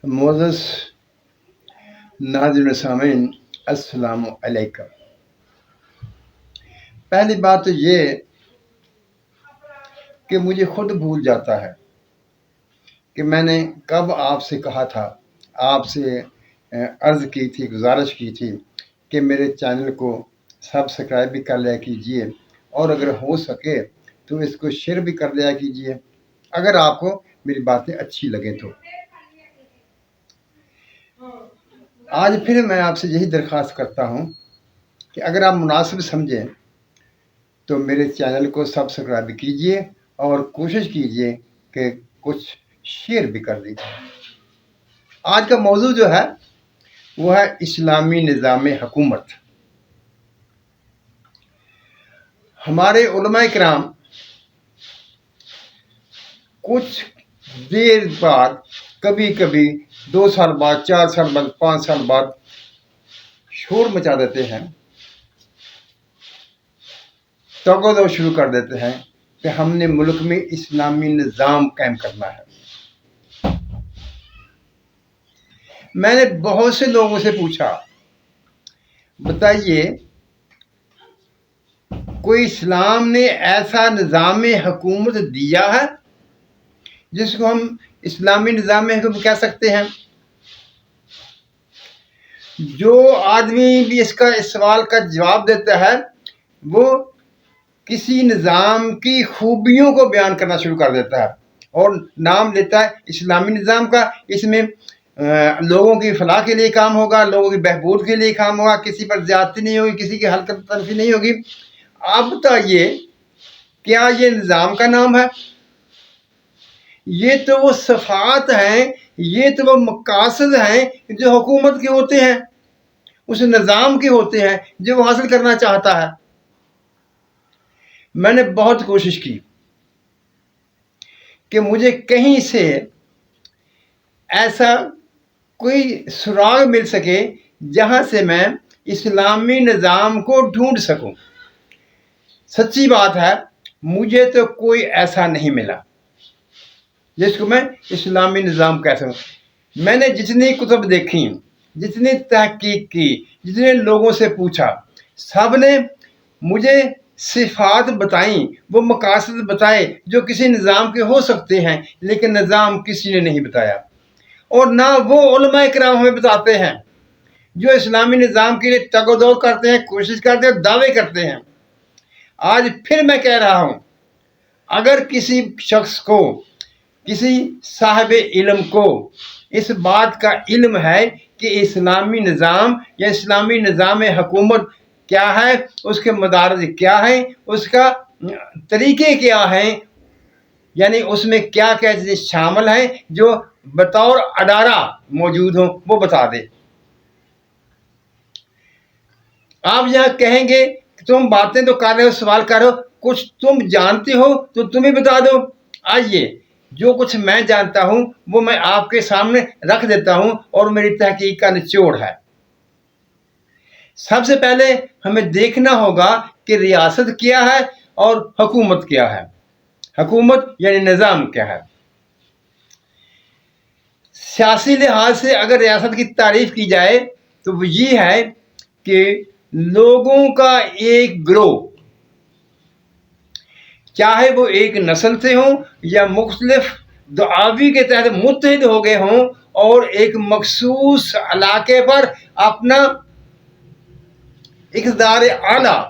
معزز ناظرین سامعین، السلام علیکم۔ پہلی بات تو یہ کہ مجھے خود بھول جاتا ہے کہ میں نے کب آپ سے کہا تھا، آپ سے عرض کی تھی، گزارش کی تھی کہ میرے چینل کو سبسکرائب بھی کر لیا کیجئے، اور اگر ہو سکے تو اس کو شیئر بھی کر لیا کیجئے اگر آپ کو میری باتیں اچھی لگیں تو۔ آج پھر میں آپ سے یہی درخواست کرتا ہوں کہ اگر آپ مناسب سمجھیں تو میرے چینل کو سبسکرائب کیجئے اور کوشش کیجئے کہ کچھ شیئر بھی کر دیجئے۔ آج کا موضوع جو ہے وہ ہے اسلامی نظام حکومت۔ ہمارے علماء کرام کچھ دیر بعد، کبھی کبھی 2 سال بعد، 4 سال بعد، 5 سال بعد شور مچا دیتے ہیں، تگو شروع کر دیتے ہیں کہ ہم نے ملک میں اسلامی نظام قائم کرنا ہے۔ میں نے بہت سے لوگوں سے پوچھا، بتائیے کوئی اسلام نے ایسا نظام حکومت دیا ہے جس کو ہم اسلامی نظام حکومت کہہ سکتے ہیں؟ جو آدمی بھی اس سوال کا جواب دیتا ہے وہ کسی نظام کی خوبیوں کو بیان کرنا شروع کر دیتا ہے اور نام لیتا ہے اسلامی نظام کا۔ اس میں لوگوں کی فلاح کے لیے کام ہوگا، لوگوں کی بہبود کے لیے کام ہوگا، کسی پر زیادتی نہیں ہوگی، کسی کی حلقہ تلفی نہیں ہوگی۔ آپ بتائیے کیا یہ نظام کا نام ہے؟ یہ تو وہ صفات ہیں، یہ تو وہ مقاصد ہیں جو حکومت کے ہوتے ہیں، اس نظام کے ہوتے ہیں جو وہ حاصل کرنا چاہتا ہے۔ میں نے بہت کوشش کی کہ مجھے کہیں سے ایسا کوئی سراغ مل سکے جہاں سے میں اسلامی نظام کو ڈھونڈ سکوں۔ سچی بات ہے، مجھے تو کوئی ایسا نہیں ملا جس کو میں اسلامی نظام کہہ سکوں۔ میں نے جتنی کتب دیکھی، جتنی تحقیق کی، جتنے لوگوں سے پوچھا، سب نے مجھے صفات بتائیں، وہ مقاصد بتائے جو کسی نظام کے ہو سکتے ہیں، لیکن نظام کسی نے نہیں بتایا، اور نہ وہ علماء کرام ہمیں بتاتے ہیں جو اسلامی نظام کے لیے تگ و دو کرتے ہیں، کوشش کرتے ہیں، دعوے کرتے ہیں۔ آج پھر میں کہہ رہا ہوں، اگر کسی شخص کو، کسی صاحب علم کو اس بات کا علم ہے کہ اسلامی نظام یا اسلامی نظام حکومت کیا ہے، اس کے مدارج کیا ہیں، اس کا طریقے کیا ہیں، یعنی اس میں کیا کیا چیزیں شامل ہیں جو بطور ادارہ موجود ہوں، وہ بتا دے۔ آپ یہاں کہیں گے کہ تم باتیں تو کر رہے ہو، سوال کر رہے ہو، کچھ تم جانتے ہو تو تمہیں بتا دو۔ آئیے، جو کچھ میں جانتا ہوں وہ میں آپ کے سامنے رکھ دیتا ہوں اور میری تحقیق کا نچوڑ ہے۔ سب سے پہلے ہمیں دیکھنا ہوگا کہ ریاست کیا ہے اور حکومت کیا ہے۔ حکومت یعنی نظام کیا ہے۔ سیاسی لحاظ سے اگر ریاست کی تعریف کی جائے تو وہ یہ ہے کہ لوگوں کا ایک گروہ، چاہے وہ ایک نسل سے ہوں یا مختلف دعاوی کے تحت متحد ہو گئے ہوں، اور ایک مخصوص علاقے پر اپنا اقتدار اعلیٰ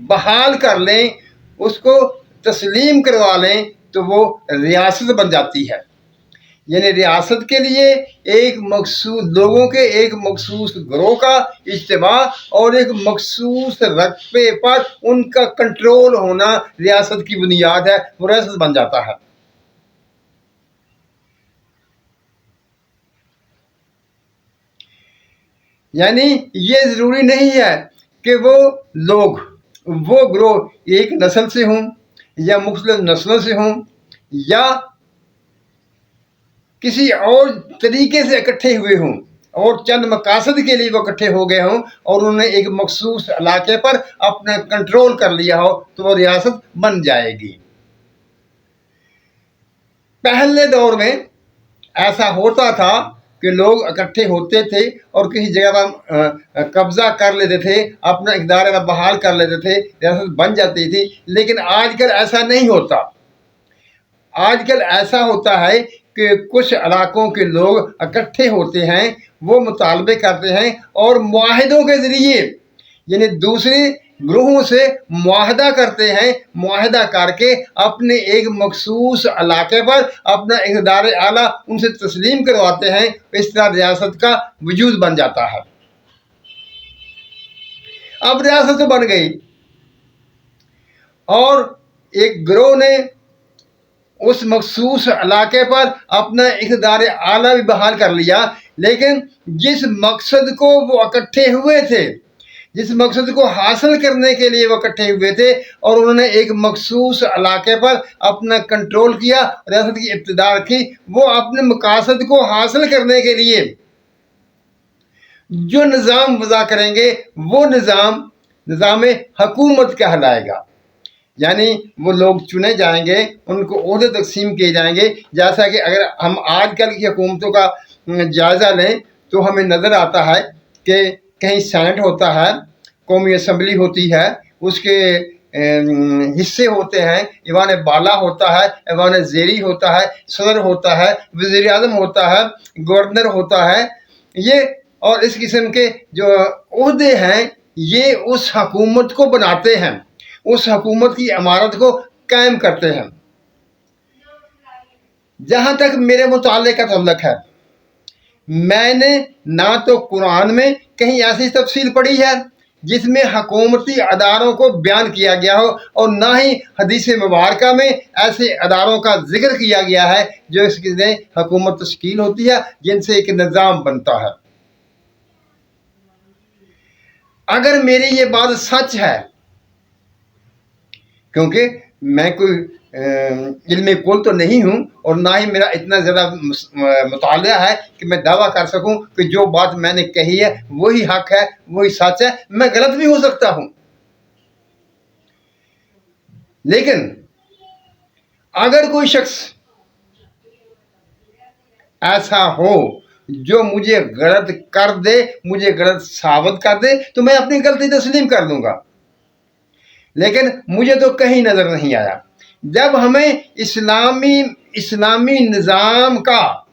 بحال کر لیں، اس کو تسلیم کروا لیں، تو وہ ریاست بن جاتی ہے۔ یعنی ریاست کے لیے ایک مخصوص لوگوں کے ایک مخصوص گروہ کا اجتماع اور ایک مخصوص رقبے پر ان کا کنٹرول ہونا ریاست کی بنیاد ہے، وہ ریاست بن جاتا ہے۔ یعنی یہ ضروری نہیں ہے کہ وہ لوگ، وہ گروہ ایک نسل سے ہوں یا مختلف نسلوں سے ہوں یا کسی اور طریقے سے اکٹھے ہوئے ہوں اور چند مقاصد کے لیے وہ اکٹھے ہو گئے ہوں اور انہوں نے ایک مخصوص علاقے پر اپنا کنٹرول کر لیا ہو، تو وہ ریاست بن جائے گی۔ پہلے دور میں ऐसा होता था कि लोग इकट्ठे होते थे और किसी जगह पर कब्जा कर लेते थे, अपना इक़्तिदार बहाल कर लेते थे, रियासत बन जाती थी। लेकिन आजकल ऐसा नहीं होता। आजकल ऐसा होता है कि कुछ इलाकों के लोग इकट्ठे होते हैं, वो मुतालबे करते हैं और मुआहिदों के ज़रिए, यानी दूसरे ग्रोहों से मुआहदा करते हैं, मुआहदा करके अपने एक मखसूस इलाके पर अपना इक़्तिदार आला उनसे तस्लीम करवाते हैं। इस तरह रियासत का वजूद बन जाता है। अब रियासत तो बन गई और एक ग्रोह ने उस मखसूस इलाके पर अपना इक़्तिदार आला भी बहाल कर लिया, लेकिन जिस मकसद को वो इकट्ठे हुए थे, जिस मकसद को हासिल करने के लिए वो इकट्ठे हुए थे, और उन्होंने एक मखसूस इलाके पर अपना कंट्रोल किया, रियासत की इब्तिदा की, वो अपने मकासद को हासिल करने के लिए जो निज़ाम वज़ा करेंगे वो निज़ाम हुकूमत कहलाएगा। यानी वो लोग चुने जाएंगे, उनको ओहदे तकसीम किए जाएंगे। जैसा कि अगर हम आजकल की हुकूमतों का जायज़ा लें तो हमें नज़र आता है कि कहीं सेनेट होता है, कौमी असम्बली होती है, उसके हिस्से होते हैं, ईवान बाला होता है, ईवान ज़ेरी होता है, सदर होता है, वज़ीर आज़म होता है, गवर्नर होता है। ये और इस किस्म के जो ओहदे हैं ये उस हुकूमत को बनाते हैं, उस हुकूमत की इमारत को कायम करते हैं। जहाँ तक मेरे मुताले का तल्लुक है, मैंने ना तो कुरान में कहीं ऐसी तफसील पढ़ी है जिसमें हुकूमती अदारों को बयान किया गया हो, और ना ही हदीस मुबारका में ऐसे अदारों का जिक्र किया गया है जो इसकी हुकूमत तश्कील होती है, जिनसे एक निज़ाम बनता है। अगर मेरी ये बात सच है, क्योंकि मैं कोई इल्म कुल तो नहीं हूँ और ना ही मेरा इतना ज़्यादा मुतालिया है कि मैं दावा कर सकूँ कि जो बात मैंने कही है वही हक है, वही सच है। मैं गलत भी हो सकता हूँ, लेकिन अगर कोई शख्स ऐसा हो जो मुझे गलत कर दे, मुझे गलत साबित कर दे, तो मैं अपनी गलती तस्लीम कर दूंगा। लेकिन मुझे तो कहीं नज़र नहीं आया। जब हमें इस्लामी निज़ाम का,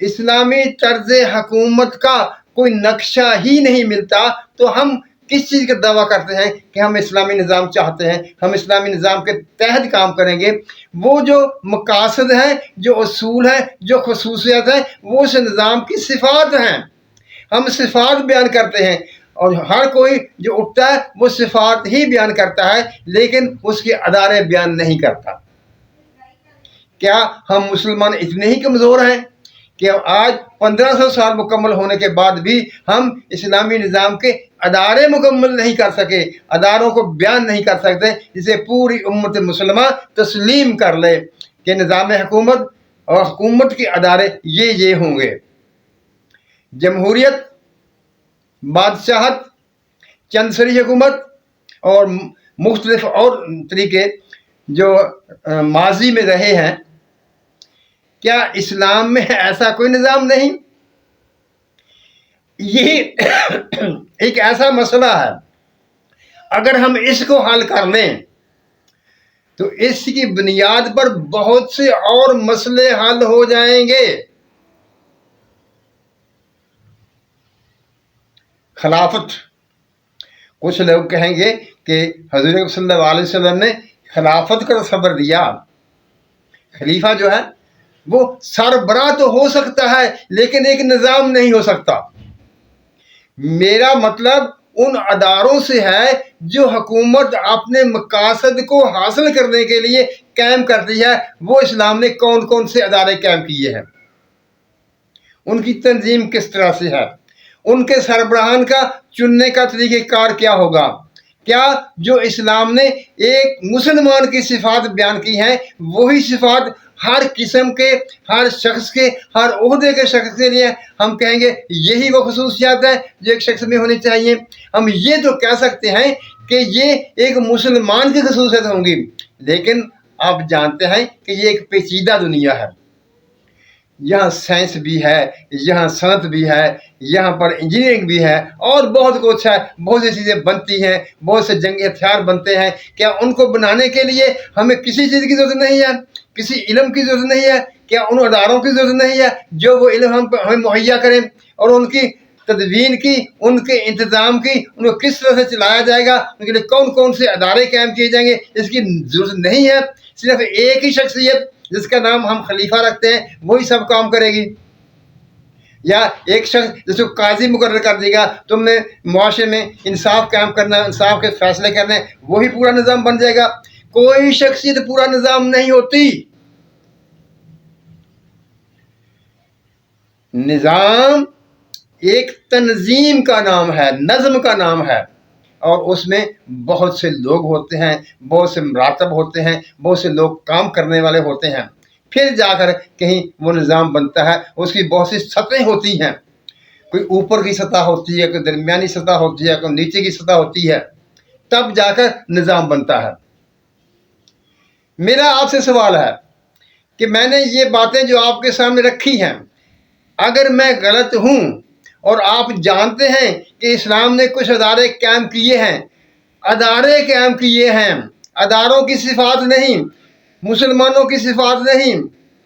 इस्लामी तर्ज हुकूमत का कोई नक्शा ही नहीं मिलता, तो हम किस चीज़ का दावा करते हैं कि हम इस्लामी निज़ाम चाहते हैं, हम इस्लामी निज़ाम के तहत काम करेंगे। वो जो मकासद हैं, जो असूल हैं, जो खसूसियत हैं, वो उस निज़ाम की सिफ़ात हैं। हम सिफ़ात बयान करते हैं और हर कोई जो उठता है वो सिफ़ात ही बयान करता है, लेकिन उसके अदारे बयान नहीं करता। क्या हम मुसलमान इतने ही कमज़ोर हैं कि आज 1500 साल मुकम्मल होने के बाद भी हम इस्लामी निज़ाम के अदारे मुकम्मल नहीं कर सके, अदारों को बयान नहीं कर सकते, जिसे पूरी उम्मत मुसलमान तस्लीम कर ले कि निज़ाम हुकूमत और हुकूमत के अदारे ये होंगे। जमहूरियत, बादशाहत, चंदसरी हुकूमत और मुख्तलिफ और तरीके जो माजी में रहे हैं, क्या इस्लाम में ऐसा कोई निज़ाम नहीं? यही एक ऐसा मसला है, अगर हम इसको हल कर लें तो इसकी बुनियाद पर बहुत से और मसले हल हो जाएंगे। खिलाफत, कुछ लोग कहेंगे कि हज़रत सल्लल्लाहु अलैहि वसल्लम ने खिलाफत का सब्र दिया। खलीफा जो है वो सरबराह तो हो सकता है, लेकिन एक निज़ाम नहीं हो सकता। मेरा मतलब उन अदारों से है जो हुकूमत अपने मकासद को हासिल करने के लिए कायम करती है। वो इस्लाम ने कौन कौन से अदारे कायम किए हैं, उनकी तंजीम किस तरह से है, उनके सरबराहान का चुनने का तरीक़ेकार क्या होगा, क्या जो इस्लाम ने एक मुसलमान की सिफ़ात बयान की हैं वही सिफ़ात हर किस्म के, हर शख्स के, हर ओहदे के शख्स के लिए हम कहेंगे यही वो खसूसियात है जो एक शख्स में होनी चाहिए। हम ये तो कह सकते हैं कि ये एक मुसलमान की खसूसियत होंगी, लेकिन आप जानते हैं कि ये एक पेचीदा दुनिया है। यहाँ साइंस भी है, यहाँ सनत भी है, यहाँ पर इंजीनियरिंग भी है और बहुत कुछ है। बहुत सी चीज़ें बनती हैं, बहुत से जंगी हथियार बनते हैं। क्या उनको बनाने के लिए हमें किसी चीज़ की ज़रूरत नहीं है, किसी इल्म की ज़रूरत नहीं है? क्या उन अदारों की ज़रूरत नहीं है जो वो इल्म हमें मुहैया करें और उनकी तदवीन की, उनके इंतज़ाम की, उनको किस तरह से चलाया जाएगा, उनके लिए कौन कौन से अदारे कायम किए जाएंगे, इसकी ज़रूरत नहीं है। सिर्फ एक ही शख्सियत जिसका नाम हम खलीफा रखते हैं वही सब काम करेगी। या एक शख्स जिसको काजी मुकर्रर कर देगा, तुमने मुआशरे में इंसाफ कायम करना, इंसाफ के फैसले करने, वही पूरा निज़ाम बन जाएगा। कोई शख्सियत पूरा निज़ाम नहीं होती। निज़ाम एक तंजीम का नाम है, नज़म का नाम है, और उसमें बहुत से लोग होते हैं, बहुत से मरातब होते हैं, बहुत से लोग काम करने वाले होते हैं, फिर जाकर कहीं वो निज़ाम बनता है। उसकी बहुत सी सतहें होती हैं, कोई ऊपर की सतह होती है, कोई दरमियानी सतह होती है, कोई नीचे की सतह होती है, तब जाकर निज़ाम बनता है। मेरा आपसे सवाल है कि मैंने ये बातें जो आपके सामने रखी हैं, अगर मैं गलत हूँ और आप जानते हैं कि इस्लाम ने कुछ अदारे कायम किए हैं, अदारे कायम किए हैं, अदारों की सिफात नहीं, मुसलमानों की सिफात नहीं,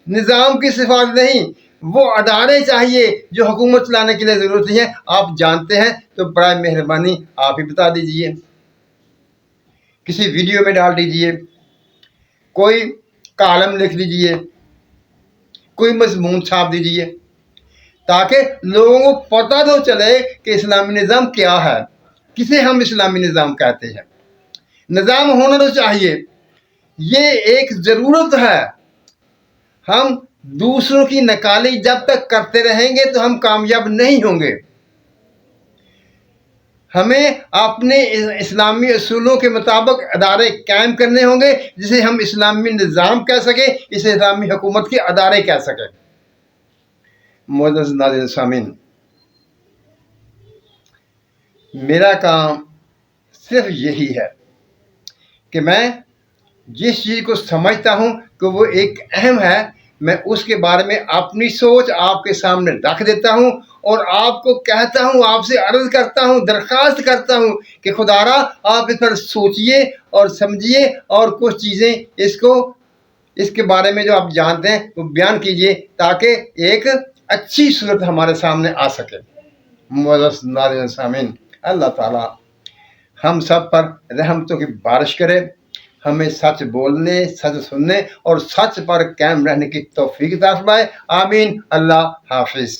निज़ाम की सिफात नहीं, वो अदारे चाहिए जो हुकूमत चलाने के लिए ज़रूरत है, आप जानते हैं तो बड़ा मेहरबानी आप ही बता दीजिए, किसी वीडियो में डाल दीजिए, कोई कालम लिख दीजिए, कोई मजमून छाप दीजिए, ताकि लोगों को पता तो चले कि इस्लामी निज़ाम क्या है, किसे हम इस्लामी निज़ाम कहते हैं। निज़ाम होना तो चाहिए, ये एक ज़रूरत है। हम दूसरों की नकाली जब तक करते रहेंगे तो हम कामयाब नहीं होंगे। हमें अपने इस्लामी असूलों के मुताबिक अदारे कायम करने होंगे, जिसे हम इस्लामी निज़ाम कह सकें, इसे इस्लामी हुकूमत के अदारे कह सकें। मोअज़्ज़ज़ नाज़रीन सामीन, मेरा काम सिर्फ यही है कि मैं जिस चीज़ को समझता हूँ कि वो एक अहम है, मैं उसके बारे में अपनी सोच आपके सामने रख देता हूँ और आपको कहता हूँ, आपसे अर्ज़ करता हूँ, दरख्वास्त करता हूँ कि खुदारा आप इस पर सोचिए और समझिए और कुछ चीज़ें इसके बारे में जो आप जानते हैं वो बयान कीजिए, ताकि एक अच्छी सूरत हमारे सामने आ सके। मुअज़्ज़ज़ नाज़रीन सामीन, अल्लाह ताला हम सब पर रहमतों की बारिश करे, हमें सच बोलने, सच सुनने और सच पर कायम रहने की तौफीक अता फरमाए। आमीन। अल्लाह हाफिज़।